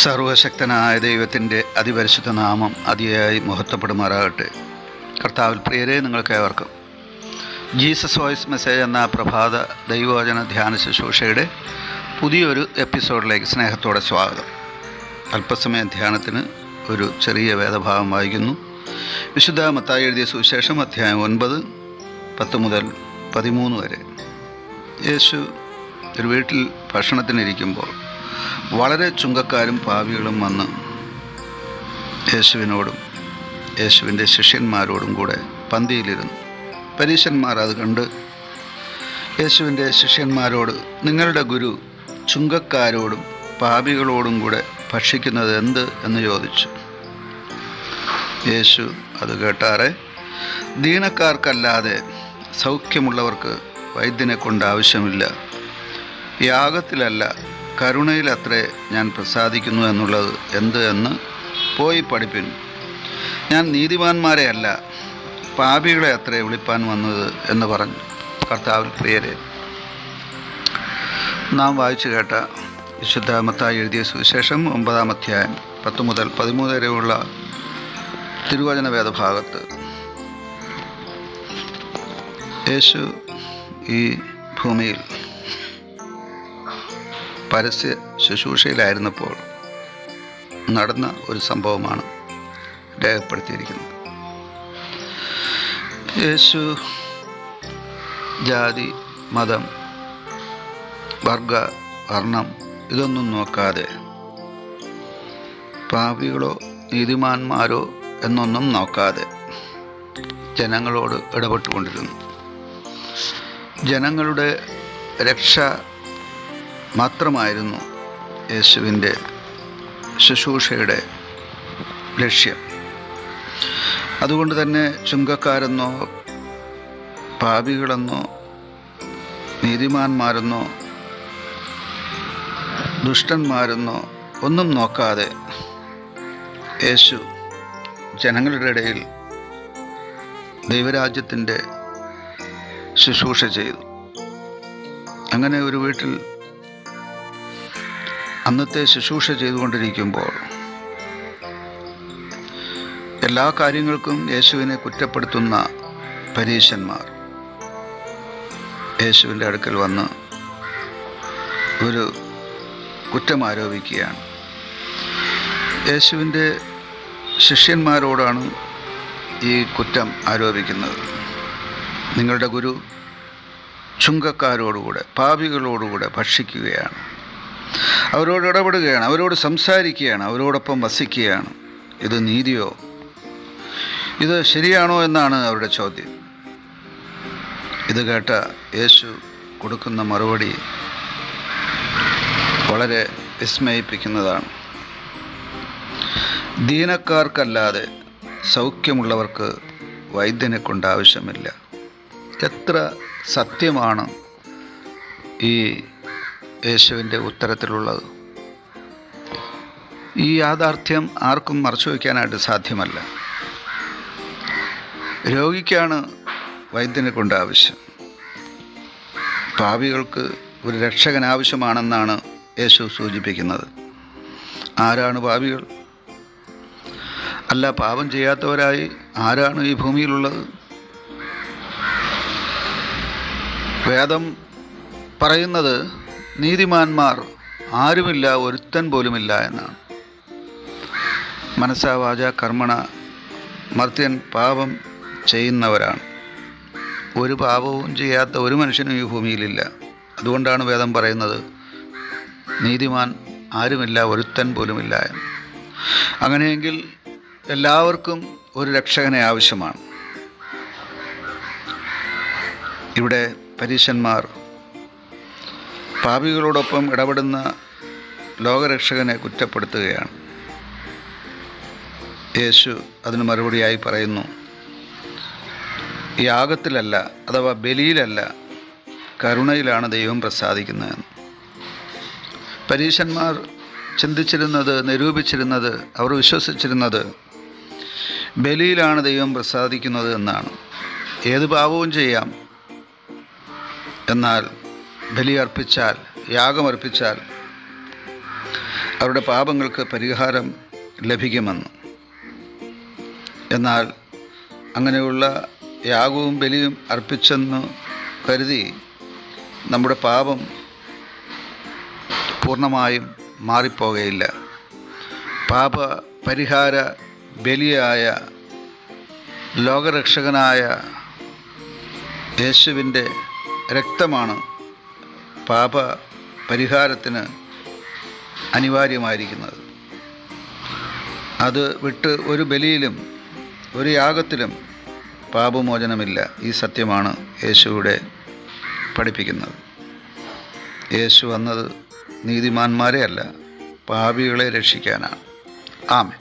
സർവശക്തനായ ദൈവത്തിൻ്റെ അതിപരിശുദ്ധ നാമം അതിയായി മഹത്വപ്പെടുമാറാകട്ടെ. കർത്താവിൽ പ്രിയരെ, നിങ്ങൾക്കേവർക്കും ജീസസ് വോയിസ് മെസ്സേജ് എന്ന പ്രഭാത ദൈവവചന ധ്യാന ശുശ്രൂഷയുടെ പുതിയൊരു എപ്പിസോഡിലേക്ക് സ്നേഹത്തോടെ സ്വാഗതം. അല്പസമയ ധ്യാനത്തിന് ഒരു ചെറിയ വേദഭാഗം വായിക്കുന്നു. വിശുദ്ധ മത്തായി എഴുതിയ സുവിശേഷം അധ്യായം 9, 10 മുതൽ 13 വരെ. യേശു ഒരു വീട്ടിൽ ഭക്ഷണത്തിനിരിക്കുമ്പോൾ വളരെ ചുങ്കക്കാരും പാപികളും വന്ന് യേശുവിനോടും യേശുവിൻ്റെ ശിഷ്യന്മാരോടും കൂടെ പന്തിയിലിരുന്നു. പരീശന്മാർ അത് കണ്ട് യേശുവിൻ്റെ ശിഷ്യന്മാരോട്, നിങ്ങളുടെ ഗുരു ചുങ്കക്കാരോടും പാപികളോടും കൂടെ ഭക്ഷിക്കുന്നത് എന്ത് എന്ന് ചോദിച്ചു. യേശു അത് കേട്ടാറെ, ദീനക്കാർക്കല്ലാതെ സൗഖ്യമുള്ളവർക്ക് വൈദ്യനെ കൊണ്ട് ആവശ്യമില്ല. യാഗത്തിലല്ല, കരുണയിലത്രേ ഞാൻ പ്രസാദിക്കുന്നു എന്നുള്ളത് എന്ത് എന്ന് പോയി പഠിപ്പിൻ. ഞാൻ നീതിമാന്മാരെ അല്ല, പാപികളെ അത്രേ വിളിപ്പാൻ വന്നത് എന്ന് പറഞ്ഞു. കർത്താവിൽ പ്രിയരെ, നാം വായിച്ചു കേട്ട വിശുദ്ധ മത്തായി എഴുതിയ സുവിശേഷം 9-ാം അധ്യായം 10 മുതൽ 13 വരെയുള്ള തിരുവചന വേദഭാഗത്ത് യേശു ഈ ഭൂമിയിൽ പരസ്യ ശുശ്രൂഷയിലായിരുന്നപ്പോൾ നടന്ന ഒരു സംഭവമാണ് രേഖപ്പെടുത്തിയിരിക്കുന്നത്. യേശു ജാതി, മതം, വർഗ, വർണ്ണം ഇതൊന്നും നോക്കാതെ, പാപികളോ നീതിമാന്മാരോ എന്നൊന്നും നോക്കാതെ ജനങ്ങളോട് ഇടപെട്ടുകൊണ്ടിരുന്നു. ജനങ്ങളുടെ രക്ഷ മാത്രമായിരുന്നു യേശുവിൻ്റെ ശുശ്രൂഷയുടെ ലക്ഷ്യം. അതുകൊണ്ട് തന്നെ ചുങ്കക്കാരെന്നോ പാപികളെന്നോ നീതിമാന്മാരെന്നോ ദുഷ്ടന്മാരെന്നോ ഒന്നും നോക്കാതെ യേശു ജനങ്ങളുടെ ഇടയിൽ ദൈവരാജ്യത്തിൻ്റെ ശുശ്രൂഷ ചെയ്തു. അങ്ങനെ ഒരു വീട്ടിൽ അന്നത്തെ ശുശ്രൂഷ ചെയ്തുകൊണ്ടിരിക്കുമ്പോൾ എല്ലാ കാര്യങ്ങൾക്കും യേശുവിനെ കുറ്റപ്പെടുത്തുന്ന പരീശന്മാർ യേശുവിൻ്റെ അടുക്കൽ വന്ന് ഒരു കുറ്റം ആരോപിക്കുകയാണ്. യേശുവിൻ്റെ ശിഷ്യന്മാരോടാണ് ഈ കുറ്റം ആരോപിക്കുന്നത്. നിങ്ങളുടെ ഗുരു ചുങ്കക്കാരോടുകൂടെ പാപികളോടുകൂടെ ഭക്ഷിക്കുകയാണ്, അവരോട് ഇടപെടുകയാണ്, അവരോട് സംസാരിക്കുകയാണ്, അവരോടൊപ്പം വസിക്കുകയാണ്. ഇത് നീതിയോ? ഇത് ശരിയാണോ എന്നാണ് അവരുടെ ചോദ്യം. ഇത് കേട്ട യേശു കൊടുക്കുന്ന മറുപടി വളരെ വിസ്മയിപ്പിക്കുന്നതാണ്. ദീനക്കാർക്കല്ലാതെ സൗഖ്യമുള്ളവർക്ക് വൈദ്യനെ കൊണ്ട് ആവശ്യമില്ല. എത്ര സത്യമാണ് ഈ യേശുവിൻ്റെ ഉത്തരത്തിലുള്ളത്. ഈ യാഥാർത്ഥ്യം ആർക്കും മറച്ചു വയ്ക്കാനായിട്ട് സാധ്യമല്ല. രോഗിക്കാണ് വൈദ്യനെ കൊണ്ട് ആവശ്യം, പാപികൾക്ക് ഒരു രക്ഷകൻ ആവശ്യമാണെന്നാണ് യേശു സൂചിപ്പിക്കുന്നത്. ആരാണ് പാപികൾ? അല്ല, പാപം ചെയ്യാത്തവരായി ആരാണ് ഈ ഭൂമിയിലുള്ളത്? വേദം പറയുന്നത് നീതിമാന്മാർ ആരുമില്ല, ഒരുത്തൻ പോലുമില്ല എന്നാണ്. മനസ്സാ വാചാ കർമ്മണ മർത്യൻ പാപം ചെയ്യുന്നവരാണ്. ഒരു പാപവും ചെയ്യാത്ത ഒരു മനുഷ്യനും ഈ ഭൂമിയിലില്ല. അതുകൊണ്ടാണ് വേദം പറയുന്നത് നീതിമാൻ ആരുമില്ല, ഒരുത്തൻ പോലുമില്ല എന്ന്. അങ്ങനെയെങ്കിൽ എല്ലാവർക്കും ഒരു രക്ഷകനെ ആവശ്യമാണ്. ഇവിടെ പരീശന്മാർ പാപികളോടൊപ്പം ഇടപെടുന്ന ലോകരക്ഷകനെ കുറ്റപ്പെടുത്തുകയാണ്. യേശു അതിന് മറുപടിയായി പറയുന്നു, യാഗത്തിലല്ല, അഥവാ ബലിയിലല്ല, കരുണയിലാണ് ദൈവം പ്രസാദിക്കുന്നതെന്ന്. പരീശന്മാർ ചിന്തിച്ചിരുന്നത്, നിരൂപിച്ചിരുന്നത്, അവർ വിശ്വസിച്ചിരുന്നത് ബലിയിലാണ് ദൈവം പ്രസാദിക്കുന്നത് എന്നാണ്. ഏത് പാപവും ചെയ്യാം, എന്നാൽ ബലിയർപ്പിച്ചാൽ, യാഗമർപ്പിച്ചാൽ അവരുടെ പാപങ്ങൾക്ക് പരിഹാരം ലഭിക്കുമെന്ന്. എന്നാൽ അങ്ങനെയുള്ള യാഗവും ബലിയും അർപ്പിച്ചെന്ന് കരുതി നമ്മുടെ പാപം പൂർണ്ണമായും മാറിപ്പോകുകയില്ല. പാപ പരിഹാര ബലിയായ ലോകരക്ഷകനായ യേശുവിൻ്റെ രക്തമാണ് പാപ പരിഹാരത്തിന് അനിവാര്യമായിരിക്കുന്നത്. അത് വിട്ട് ഒരു ബലിയിലും ഒരു യാഗത്തിലും പാപമോചനമില്ല. ഈ സത്യമാണ് യേശുവിടെ പഠിപ്പിക്കുന്നത്. യേശു വന്നത് നീതിമാന്മാരെ അല്ല, പാപികളെ രക്ഷിക്കാനാണ്. ആമേൻ.